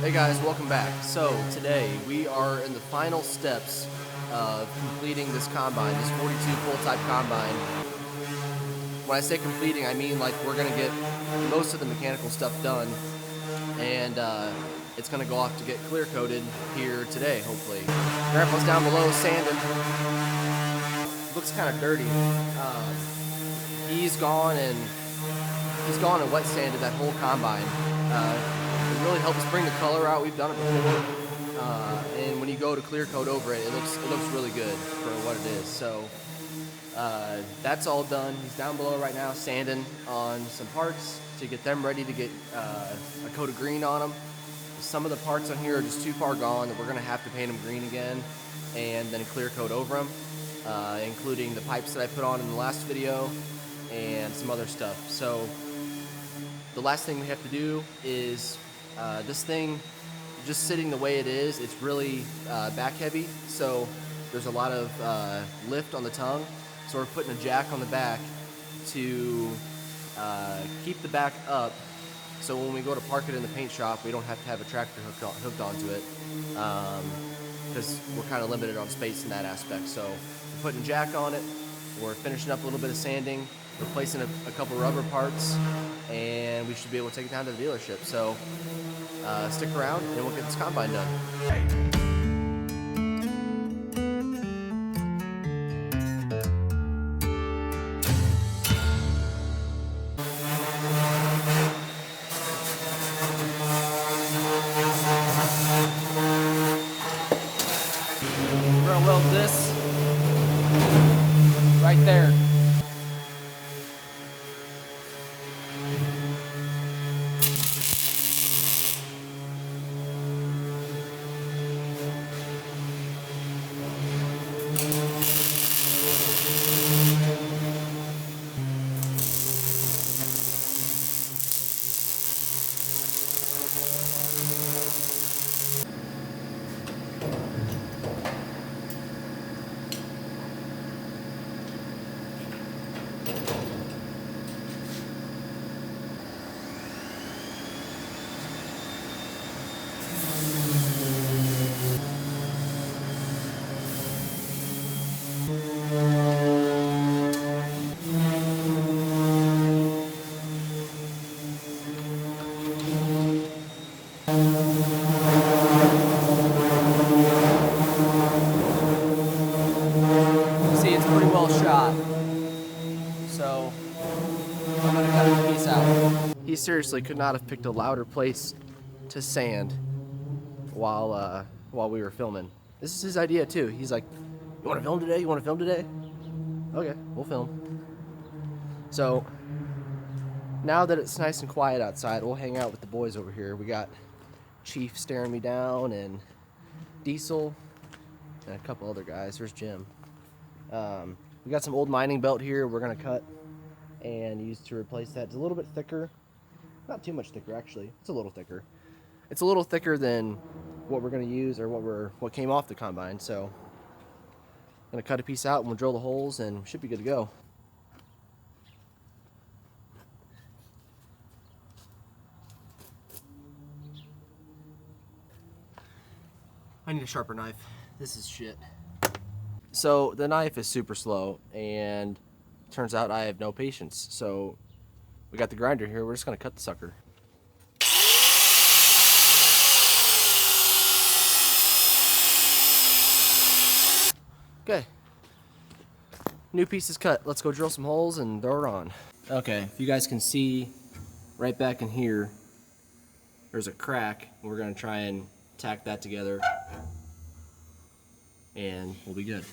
Hey guys, welcome back. So today we are in the final steps of completing this combine, this 42 full-type combine. When I say completing, I mean like we're gonna get most of the mechanical stuff done, and it's gonna go off to get clear coated here today, hopefully. Grandpa's down below sanding. Looks kind of dirty. He's gone and wet sanded that whole combine. It really helps bring the color out. We've done it before, and when you go to clear coat over it, it looks really good for what it is. So that's all done. He's down below right now sanding on some parts to get them ready to get a coat of green on them. Some of the parts on here are just too far gone that we're gonna have to paint them green again and then clear coat over them, including the pipes that I put on in the last video and some other stuff. So the last thing we have to do is this thing, just sitting the way it is, it's really back heavy, so there's a lot of lift on the tongue, so we're putting a jack on the back to keep the back up, so when we go to park it in the paint shop, we don't have to have a tractor hooked onto it, because we're kind of limited on space in that aspect. So we're putting a jack on it, we're finishing up a little bit of sanding, replacing a couple rubber parts, and we should be able to take it down to the dealership. So stick around and we'll get this combine done. We're gonna weld this right there. Shot. So I'm gonna cut a piece out. He seriously could not have picked a louder place to sand while we were filming. This is his idea too. He's like, "You want to film today? You want to film today? Okay, we'll film." So now that it's nice and quiet outside, we'll hang out with the boys over here. We got Chief staring me down, and Diesel, and a couple other guys. There's Jim. We got some old mining belt here we're going to cut and use to replace that. It's a little bit thicker. Not too much thicker, actually. It's a little thicker. It's a little thicker than what we're going to use, or what came off the combine. So I'm going to cut a piece out and we'll drill the holes and we should be good to go. I need a sharper knife. This is shit. So the knife is super slow, and turns out I have no patience. So we got the grinder here. We're just gonna cut the sucker. Okay, new piece is cut. Let's go drill some holes and throw it on. Okay, if you guys can see right back in here, there's a crack. We're gonna try and tack that together and we'll be good.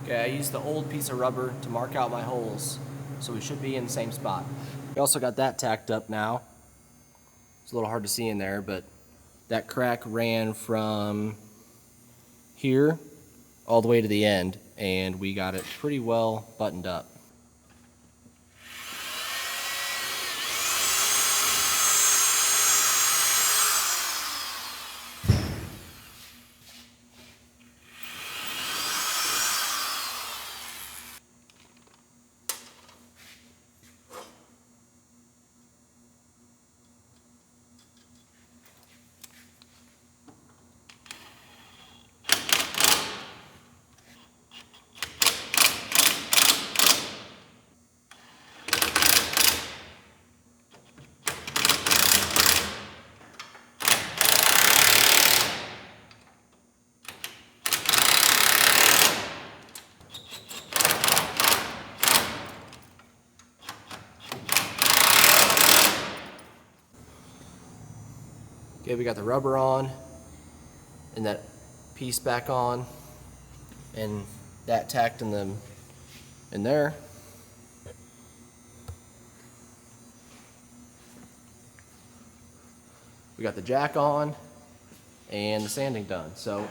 Okay, I used the old piece of rubber to mark out my holes, so we should be in the same spot. We also got that tacked up now. It's a little hard to see in there, but That crack ran from here all the way to the end, and we got it pretty well buttoned up. Okay, we got the rubber on and that piece back on, and that tacked in there. We got the jack on and the sanding done. So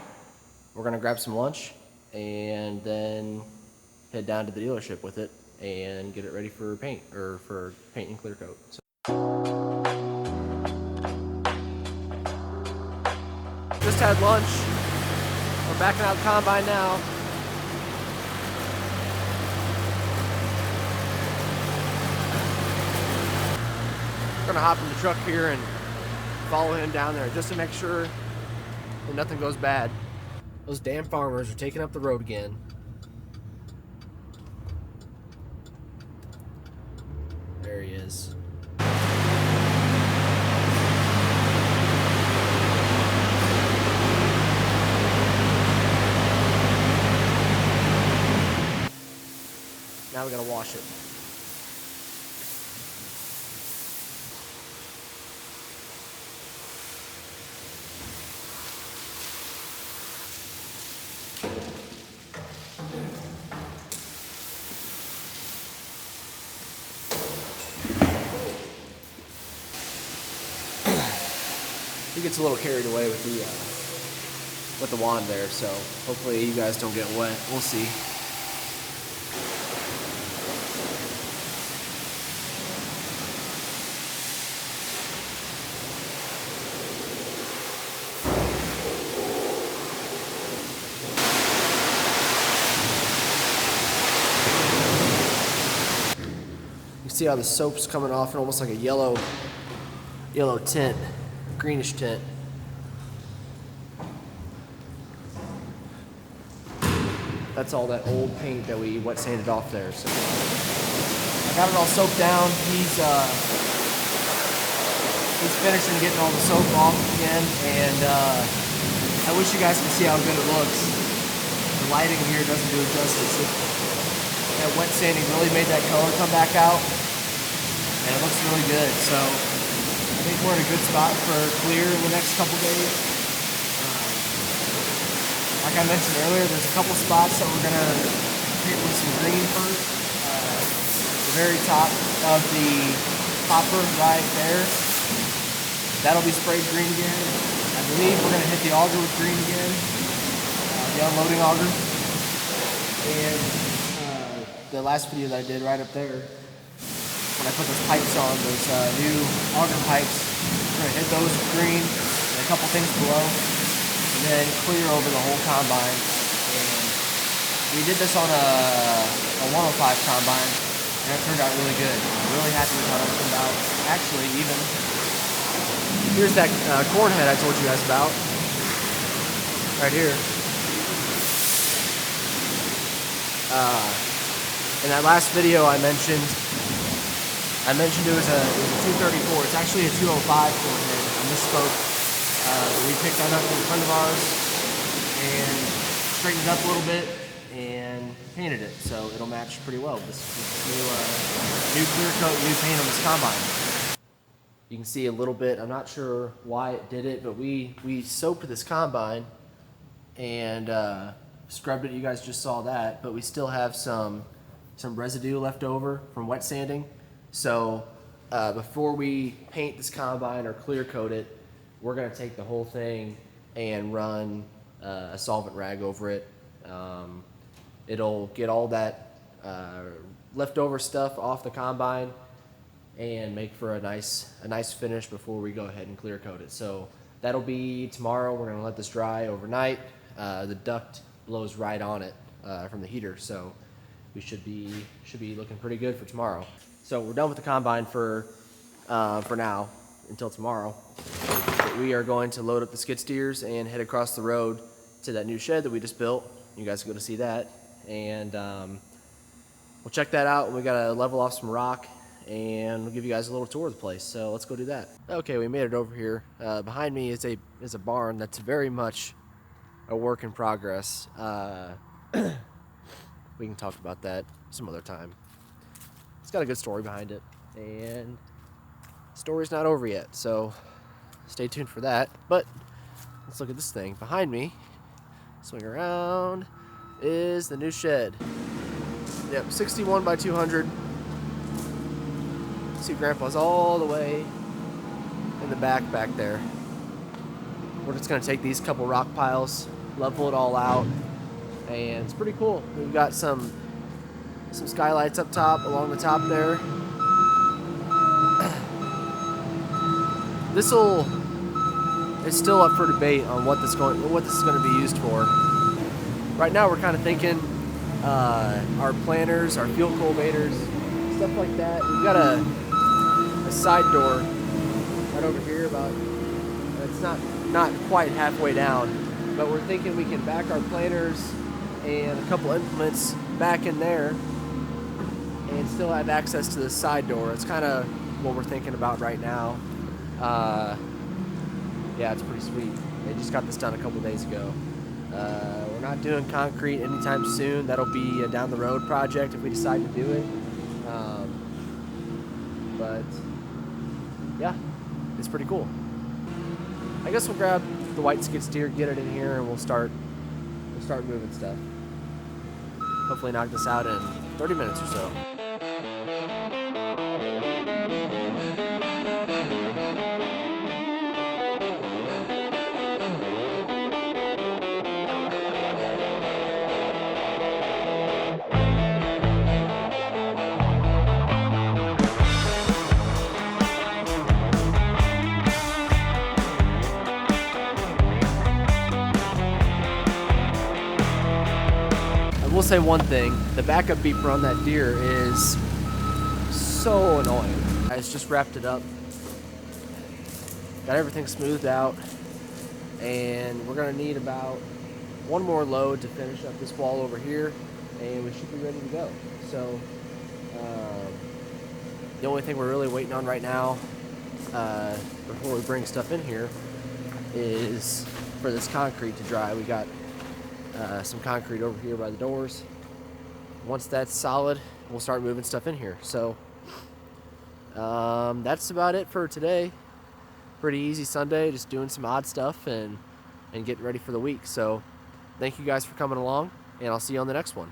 we're gonna grab some lunch and then head down to the dealership with it and get it ready for paint, or for paint and clear coat. So just had lunch. We're backing out the combine now. We're gonna hop in the truck here and follow him down there just to make sure that nothing goes bad. Those damn farmers are taking up the road again. There he is. Now we gotta wash it. He gets a little carried away with the wand there, so hopefully you guys don't get wet. We'll see. You see how the soap's coming off in almost like a yellow tint, greenish tint. That's all that old paint that we wet sanded off there. So I got it all soaked down. He's finishing getting all the soap off again, and I wish you guys could see how good it looks. The lighting here doesn't do it justice. That wet sanding really made that color come back out, and it looks really good. So I think we're in a good spot for clear in the next couple days. Like I mentioned earlier, there's a couple spots that we're gonna hit with some green first. The very top of the hopper right there, that'll be sprayed green again. I believe we're gonna hit the auger with green again, the unloading auger. And the last video that I did right up there, when I put those pipes on, those new auger pipes, we're gonna hit those with green and a couple things below, and then clear over the whole combine. And we did this on a 105 combine, and it turned out really good. I'm really happy with how that turned out. Actually, even here's that corn head I told you guys about, right here. In that last video I mentioned it was a 234. It's actually a 205 corn head. I misspoke. We picked that up from a friend of ours and straightened it up a little bit and painted it so it'll match pretty well with this new clear coat, new paint on this combine. You can see a little bit. I'm not sure why it did it, but we soaped this combine and scrubbed it. You guys just saw that, but we still have some residue left over from wet sanding. So before we paint this combine or clear coat it, we're gonna take the whole thing and run a solvent rag over it. It'll get all that leftover stuff off the combine and make for a nice finish before we go ahead and clear coat it. So that'll be tomorrow. We're gonna let this dry overnight. The duct blows right on it from the heater, so we should be looking pretty good for tomorrow. So we're done with the combine for now until tomorrow. But we are going to load up the skid steers and head across the road to that new shed that we just built. You guys can go to see that, and we'll check that out. We gotta level off some rock, and we'll give you guys a little tour of the place. So let's go do that. Okay, we made it over here. Behind me is a barn that's very much a work in progress. We can talk about that some other time. It's got a good story behind it, and the story's not over yet, so stay tuned for that. But let's look at this thing behind me. Swing around is the new shed. Yep, 61 by 200. See, Grandpa's all the way in the back there. We're just gonna take these couple rock piles, level it all out, and it's pretty cool. We've got some skylights up top, along the top there. It's still up for debate on what this is going to be used for. Right now, we're kind of thinking our planters, our fuel cultivators, stuff like that. We've got a side door right over here. It's not quite halfway down, but we're thinking we can back our planters and a couple implements back in there and still have access to the side door. It's kind of what we're thinking about right now. Yeah, it's pretty sweet. They just got this done a couple days ago. We're not doing concrete anytime soon. That'll be a down the road project if we decide to do it. But yeah, it's pretty cool. I guess we'll grab the white skid steer, get it in here, and we'll start moving stuff. Hopefully knock this out in 30 minutes or so. I will say one thing, the backup beeper on that Deere is so annoying. I just wrapped it up, got everything smoothed out, and we're gonna need about one more load to finish up this wall over here, and we should be ready to go. So the only thing we're really waiting on right now before we bring stuff in here is for this concrete to dry. We got some concrete over here by the doors. Once that's solid, we'll start moving stuff in here. So that's about it for today. Pretty easy Sunday, just doing some odd stuff and getting ready for the week. So thank you guys for coming along, and I'll see you on the next one.